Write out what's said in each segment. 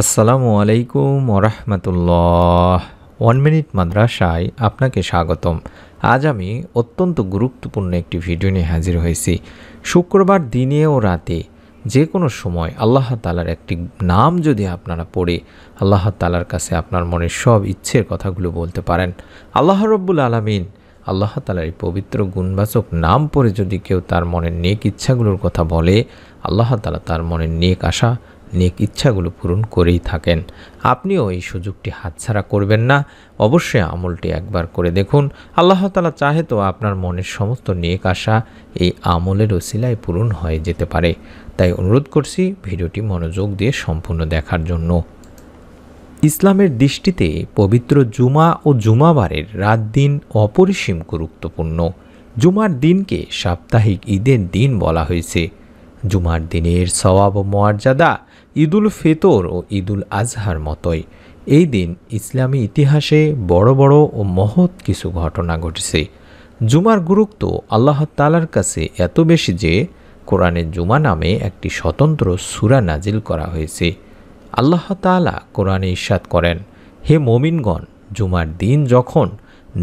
আসসালামু আলাইকুম ওরহমতুল্লাহ। 1 মিনিট মাদ্রাসায় আপনাকে স্বাগতম। আজ আমি অত্যন্ত গুরুত্বপূর্ণ একটি ভিডিও নিয়ে হাজির হয়েছি। শুক্রবার দিনে ও রাতে যে কোনো সময় আল্লাহ তাআলার একটি নাম যদি আপনারা পড়ে আল্লাহ তাআলার কাছে আপনার মনের সব ইচ্ছের কথাগুলো বলতে পারেন, আল্লাহ রব্বুল আলামিন আল্লাহ তাআলার এই পবিত্র গুণবাচক নাম পড়ে যদি কেউ তার মনের নেক ইচ্ছাগুলোর কথা বলে, আল্লাহ তাআলা তার মনের নেক আশা নেক ইচ্ছাগুলো পূরণ করেই থাকেন। আপনিও এই সুযোগটি হাতছাড়া করবেন না, অবশ্যই আমলটি একবার করে দেখুন। আল্লাহ তাআলা চাহে তো আপনার মনের সমস্ত নেক আশা এই আমলের ওসিলায় পূরণ হয়ে যেতে পারে। তাই অনুরোধ করছি ভিডিওটি মনোযোগ দিয়ে সম্পূর্ণ দেখার জন্য। ইসলামের দৃষ্টিতে পবিত্র জুমা ও জুমাবারের রাত দিন অপরিসীম গুরুত্বপূর্ণ। জুমার দিনকে সাপ্তাহিক ঈদের দিন বলা হয়েছে। জুমার দিনের সওয়াব ও মর্যাদা ঈদুল ফিতর ও ঈদুল আজহার মতোই। এই দিন ইসলামী ইতিহাসে বড় বড় ও মহৎ কিছু ঘটনা ঘটেছে। জুমার গুরুত্ব আল্লাহ তাআলার কাছে এত বেশি যে কোরআনে জুমা নামে একটি স্বতন্ত্র সূরা নাজিল করা হয়েছে। আল্লাহ তাআলা কোরআনে ইরশাদ করেন, হে মুমিনগণ, জুমার দিন যখন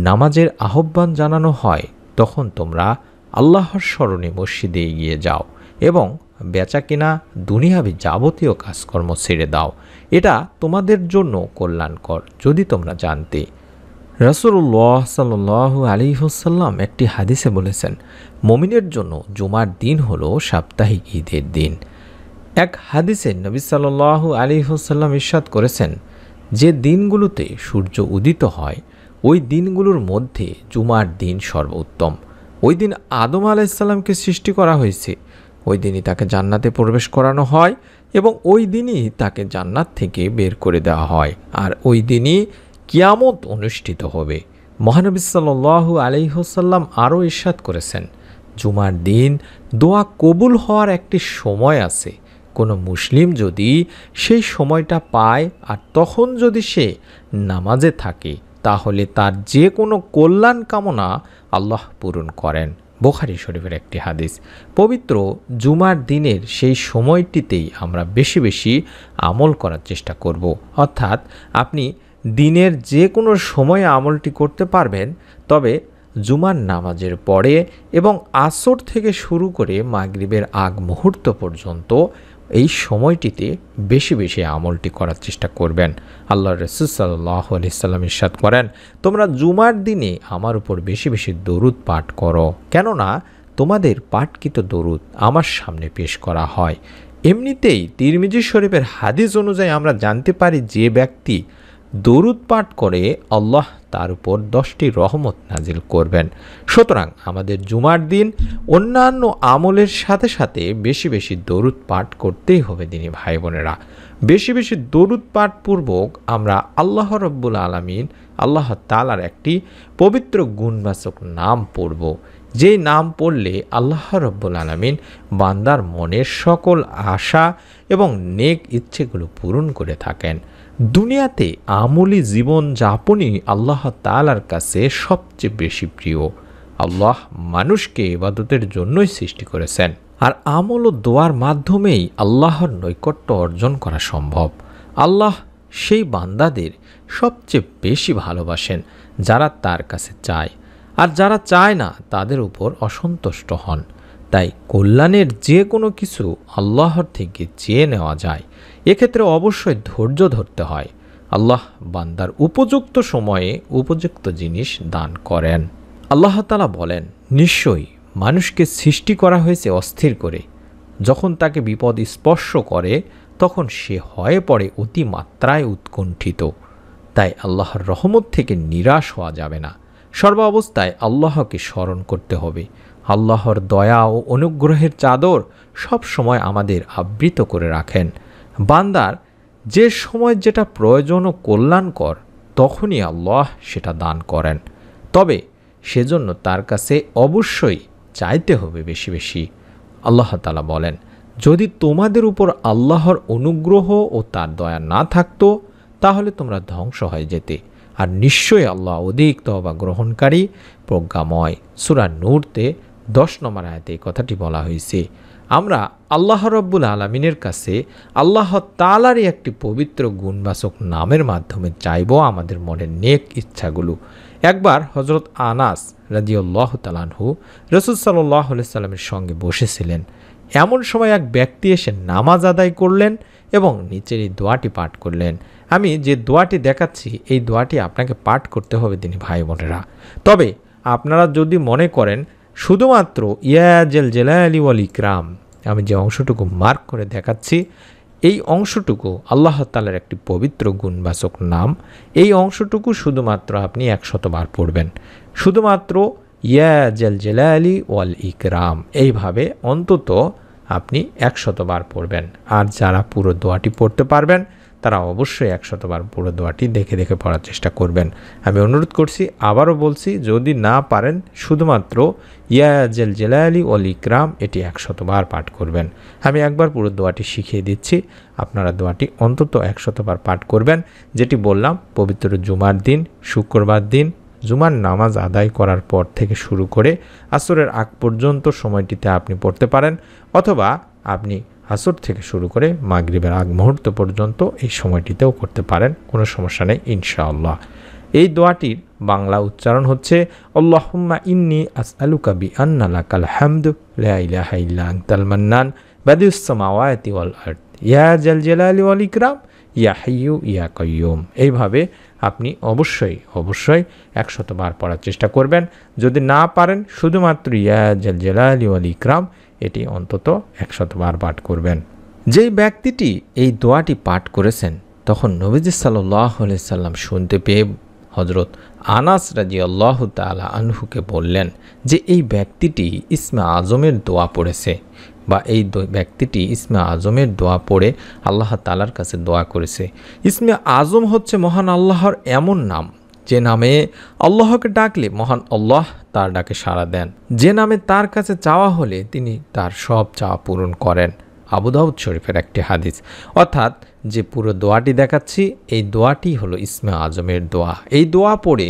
নামাজের আহ্বান জানানো হয় তখন তোমরা আল্লাহর স্মরণে মসজিদে এগিয়ে যাও এবং বেচাকেনা দুনিয়াবি যাবতীয় কাজকর্ম ছেড়ে দাও। এটা তোমাদের জন্য কল্যাণকর যদি তোমরা জানতে। রাসূলুল্লাহ সাল্লাল্লাহু আলাইহি ওয়াসাল্লাম একটি হাদিসে বলেছেন, মুমিনের জন্য জুমার দিন হলো সাপ্তাহিক ঈদের দিন। এক হাদিসে নবী সাল্লাল্লাহু আলাইহি ওয়াসাল্লাম ইরশাদ করেছেন, যে দিনগুলোতে সূর্য উদিত হয় ওই দিনগুলোর মধ্যে জুমার দিন সর্বোত্তম। ওই দিন আদম আলাইহিস সালামকে সৃষ্টি করা হয়েছে, ওই দিনই তাকে জান্নাতে প্রবেশ করানো হয় এবং ওই দিনই তাকে জান্নাত থেকে বের করে দেওয়া হয়, আর ওই দিনই কিয়ামত অনুষ্ঠিত হবে। মহানবী সাল্লাল্লাহু আলাইহি ওয়াসাল্লাম আরও ইরশাদ করেছেন, জুমার দিন দোয়া কবুল হওয়ার একটি সময় আছে। কোনো মুসলিম যদি সেই সময়টা পায় আর তখন যদি সে নামাজে থাকে তাহলে তার যে কোনো কল্যাণ কামনা আল্লাহ পূরণ করেন। বুখারী শরীফের একটি হাদিস। পবিত্র জুমার দিনের সেই সময়টিতেই আমরা বেশি বেশি আমল করার চেষ্টা করব। অর্থাৎ আপনি দিনের যে কোনো সময়ে আমলটি করতে পারবেন, তবে জুমার নামাজের পরে এবং আসর থেকে শুরু করে মাগরিবের আগ মুহূর্ত পর্যন্ত এই সময়টিতে বেশি বেশি আমলটি করার চেষ্টা করবেন। আল্লাহর রাসূল সাল্লাল্লাহু আলাইহি সাল্লাম ইরশাদ করেন, তোমরা জুমার দিনে আমার উপর বেশি বেশি দরুদ পাঠ করো, কেননা তোমাদের পাঠকৃত দরুদ আমার সামনে পেশ করা হয়। এমনিতেই তিরমিজি শরীফের হাদিস অনুযায়ী আমরা জানতে পারি যে ব্যক্তি দরুদ পাঠ করে আল্লাহ তার উপর 10টি রহমত নাজিল করবেন। সুতরাং আমাদের জুমার দিন অন্যান্য আমলের সাথে সাথে বেশি বেশি দরুদ পাঠ করতেই হবে। দিনী ভাই বোনেরা, বেশি বেশি দরুদ পাঠ পূর্বক আমরা আল্লাহ রব্বুল আলামিন আল্লাহ তাআলার একটি পবিত্র গুণবাচক নাম পড়ব, যেই নাম পড়লে আল্লাহ রব্বুল আলামিন বান্দার মনের সকল আশা এবং নেক ইচ্ছেগুলো পূরণ করে থাকেন। দুনিয়াতে আমলি জীবন যাপনই আল্লাহ তাআলার কাছে সবচেয়ে বেশি প্রিয়। আল্লাহ মানুষকে ইবাদতের জন্যই সৃষ্টি করেছেন, আর আমল ও দোয়ার মাধ্যমেই আল্লাহর নৈকট্য অর্জন করা সম্ভব। আল্লাহ সেই বান্দাদের সবচেয়ে বেশি ভালোবাসেন যারা তার কাছে চায়, আর যারা চায় না তাদের উপর অসন্তুষ্ট হন। তাই কল্যাণের যে কোনো কিছু আল্লাহর থেকে চেয়ে নেওয়া যায়, এক্ষেত্রে অবশ্যই ধৈর্য ধরতে হয়। আল্লাহ বান্দার উপযুক্ত সময়ে উপযুক্ত জিনিস দান করেন। আল্লাহ তাআলা বলেন, নিশ্চয়ই মানুষকে সৃষ্টি করা হয়েছে অস্থির করে। যখন তাকে বিপদ স্পর্শ করে তখন সে হয়ে পড়ে অতিমাত্রায় উৎকণ্ঠিত। তাই আল্লাহর রহমত থেকে নিরাশ হওয়া যাবে না। সর্বাবস্থায় আল্লাহকে স্মরণ করতে হবে। আল্লাহর দয়া ও অনুগ্রহের চাদর সব সময় আমাদের আবৃত করে রাখেন। বান্দার যে সময় যেটা প্রয়োজন ও কল্যাণকর তখনই আল্লাহ সেটা দান করেন, তবে সেজন্য তার কাছে অবশ্যই চাইতে হবে বেশি বেশি। আল্লাহ তাআলা বলেন, যদি তোমাদের উপর আল্লাহর অনুগ্রহ ও তার দয়া না থাকতো তাহলে তোমরা ধ্বংস হয়ে যেতে, আর নিশ্চয়ই আল্লাহ অধিক তওবা গ্রহণকারী প্রজ্ঞাময়। সূরা নূরতে 10 নম্বর আয়াতে এই কথাটি বলা হয়েছে। আমরা আল্লাহ রব্বুল আলমিনের কাছে আল্লাহ তাআলারই একটি পবিত্র গুণবাচক নামের মাধ্যমে চাইব আমাদের মনের নেক ইচ্ছাগুলো। একবার হজরত আনাস রাদিয়াল্লাহু তাআলা আনহু রাসূল সাল্লাল্লাহু আলাইহি সাল্লামের সঙ্গে বসেছিলেন। এমন সময় এক ব্যক্তি এসে নামাজ আদায় করলেন এবং নিচের এই দোয়াটি পাঠ করলেন। আমি যে দোয়াটি দেখাচ্ছি এই দোয়াটি আপনাকে পাঠ করতে হবে তিনি ভাই বোনেরা। তবে আপনারা যদি মনে করেন শুধুমাত্র ইয়া জাল জালালি ওয়াল ইকরাম, আমি যে অংশটুকু মার্ক করে দেখাচ্ছি এই অংশটুকু আল্লাহ তাআলার একটি পবিত্র গুণবাচক নাম, এই অংশটুকু শুধুমাত্র আপনি 100 বার পড়বেন। শুধুমাত্র ইয়া জাল জালালি ওয়াল ইকরাম এইভাবে অন্তত আপনি 100 বার পড়বেন। আর যারা পুরো দোয়াটি পড়তে পারবেন তারা অবশ্যই 100 বার পুরো দোয়াটি দেখে দেখে পড়ার চেষ্টা করবেন। আমি অনুরোধ করছি, আবারও বলছি, যদি না পারেন শুধুমাত্র ইয়া জাল জালালি ওয়াল ইকরাম এটি 100 বার পাঠ করবেন। আমি একবার পুরো দোয়াটি শিখিয়ে দিচ্ছি, আপনারা দোয়াটি অন্তত 100 বার পাঠ করবেন। যেটি বললাম পবিত্র জুমার দিন, শুক্রবার দিন জুমার নামাজ আদায় করার পর থেকে শুরু করে আসরের আগ পর্যন্ত সময়টিতে আপনি পড়তে পারেন, অথবা আপনি আসর থেকে শুরু করে মাগরিবের আগ মুহূর্ত পর্যন্ত এই সময়টিতেও করতে পারেন, কোনো সমস্যা নেই ইনশাআল্লাহ। এই দোয়াটির বাংলা উচ্চারণ হচ্ছে আল্লাহুম্মা ইন্নী আসআলুকা বিআন্না লাকাল হামদু লা ইলাহা ইল্লা আনতাল মান্নান বাদিউস সামাওয়াতি ওয়াল আরদ ইয়া জাল জালালি ওয়াল ইকরাম ইয়া হাইয়্যু ইয়া কাইয়্যুম। এইভাবে আপনি অবশ্যই 100 বার পড়ার চেষ্টা করবেন। যদি না পারেন শুধুমাত্র ইয়া জাল জালালি ওয়াল ইকরাম এটি অন্তত 100 বার পাঠ করবেন। যেই ব্যক্তিটি এই দোয়াটি পাঠ করেছেন তখন নবীজি সাল্লাল্লাহু আলাইহি সাল্লাম শুনতে পেয়ে হজরত আনাস রাদিয়াল্লাহু তাআলা আনহুকে বললেন যে এই ব্যক্তিটি ইসমে আজমের দোয়া পড়েছে, বা এই ব্যক্তিটি ইসমে আজমের দোয়া পড়ে আল্লাহ তাআলার কাছে দোয়া করেছে। ইসমে আজম হচ্ছে মহান আল্লাহর এমন নাম যে নামে আল্লাহকে ডাকলে মহান আল্লাহ তার ডাকে সাড়া দেন, যে নামে তার কাছে চাওয়া হলে তিনি তার সব চাওয়া পূরণ করেন। আবু দাউদ শরীফের একটি হাদিস। অর্থাৎ যে পুরো দোয়াটি দেখাচ্ছি এই দোয়াটি হলো ইসমে আজমের দোয়া। এই দোয়া পড়ে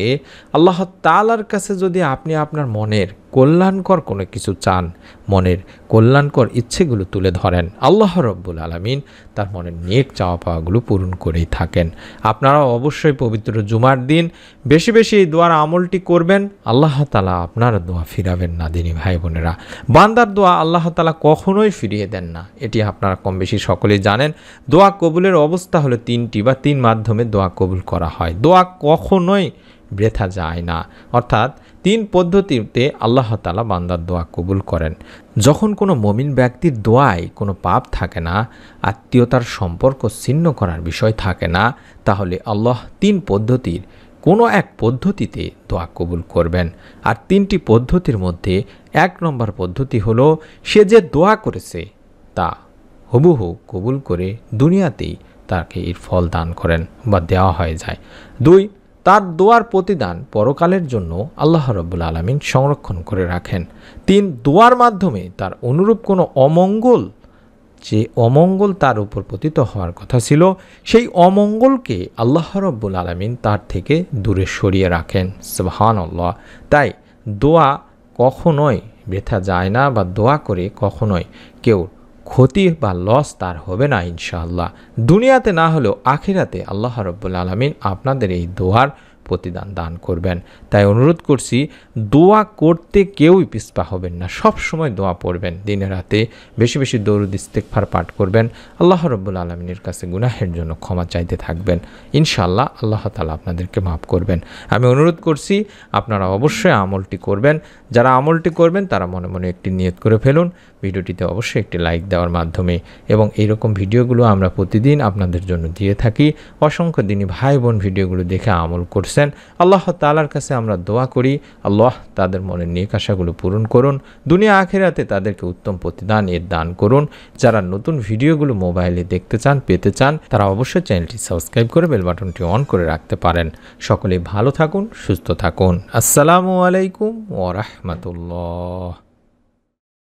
আল্লাহ তাআলার কাছে যদি আপনি আপনার মনের কল্যাণকর কোনো কিছু চান, মনের কল্যাণকর ইচ্ছেগুলো তুলে ধরেন, আল্লাহ রব্বুল আলামিন তার মনের নেক চাওয়া পাওয়াগুলো পূরণ করেই থাকেন। আপনারা অবশ্যই পবিত্র জুমার দিন বেশি বেশি এই দোয়ার আমলটি করবেন। আল্লাহ তাআলা আপনার দোয়া ফিরাবেন না দিনী ভাই বোনেরা। বান্দার দোয়া আল্লাহ তাআলা কখনোই ফিরিয়ে দেন না, এটি আপনারা কম বেশি সকলেই জানেন। দোয়া কবুলের অবস্থা হলো 3টি বা 3 মাধ্যমে দোয়া কবুল করা হয়। দোয়া কখনোই বৃথা যায় না, অর্থাৎ 3 পদ্ধতিতে আল্লাহ তাআলা বান্দার দোয়া কবুল করেন। যখন কোনো মুমিন ব্যক্তির দোয়ায় কোনো পাপ থাকে না, আত্মীয়তার সম্পর্ক ছিন্ন করার বিষয় থাকে না, তাহলে আল্লাহ 3 পদ্ধতির কোনো এক পদ্ধতিতে দোয়া কবুল করবেন। আর 3টি পদ্ধতির মধ্যে 1 নম্বর পদ্ধতি হলো সে যে দোয়া করেছে তা হুবহু কবুল করে দুনিয়াতেই তাকে এর ফল দান করেন বা দেওয়া হয়ে যায়। 2, তার দোয়ার প্রতিদান পরকালের জন্য আল্লাহ রাব্বুল আলামিন সংরক্ষণ করে রাখেন। 3, দোয়ার মাধ্যমে তার অনুরূপ কোনো অমঙ্গল, যে অমঙ্গল তার উপর পতিত হওয়ার কথা ছিল, সেই অমঙ্গলকে আল্লাহ রাব্বুল আলামিন তার থেকে দূরে সরিয়ে রাখেন। সুবহানাল্লাহ। তাই দোয়া কখনোই বৃথা যায় না, বা দোয়া করে কখনোই কেউ ক্ষতি বা লস তার হবে না ইনশাআল্লাহ। দুনিয়াতে না হলেও আখিরাতে আল্লাহ রাব্বুল আলামিন আপনাদের এই দোয়ার প্রতিদান দান করবেন। তাই অনুরোধ করছি দোয়া করতে কেউই পিছপা হবেন না, সব সময় দোয়া পড়বেন, দিনে রাতে বেশি বেশি দরুদ ইস্তেগফার পাঠ করবেন, আল্লাহ রাব্বুল আলামিনের কাছে গুনাহের জন্য ক্ষমা চাইতে থাকবেন। ইনশাআল্লাহ আল্লাহ তাআলা আপনাদেরকে মাফ করবেন। আমি অনুরোধ করছি আপনারা অবশ্যই আমলটি করবেন। যারা আমলটি করবেন তারা মনে মনে একটি নিয়ত করে ফেলুন, ভিডিওটিতে অবশ্যই একটি লাইক দেওয়ার মাধ্যমে। এবং এইরকম ভিডিওগুলো আমরা প্রতিদিন আপনাদের জন্য দিয়ে থাকি। অসংখ্য দিনী ভাই বোন ভিডিওগুলো দেখে আমল করছেন। আল্লাহ তাআলার কাছে আমরা দোয়া করি আল্লাহ তাদের মনের নেক আশাগুলো পূরণ করুন, দুনিয়া আখিরাতে তাদেরকে উত্তম প্রতিদান এর দান করুন। যারা নতুন ভিডিওগুলো মোবাইলে দেখতে চান, পেতে চান, তারা অবশ্যই চ্যানেলটি সাবস্ক্রাইব করে বেল বাটনটি অন করে রাখতে পারেন। সকলে ভালো থাকুন, সুস্থ থাকুন। আসসালামু আলাইকুম ওয়া রাহমাতুল্লাহ।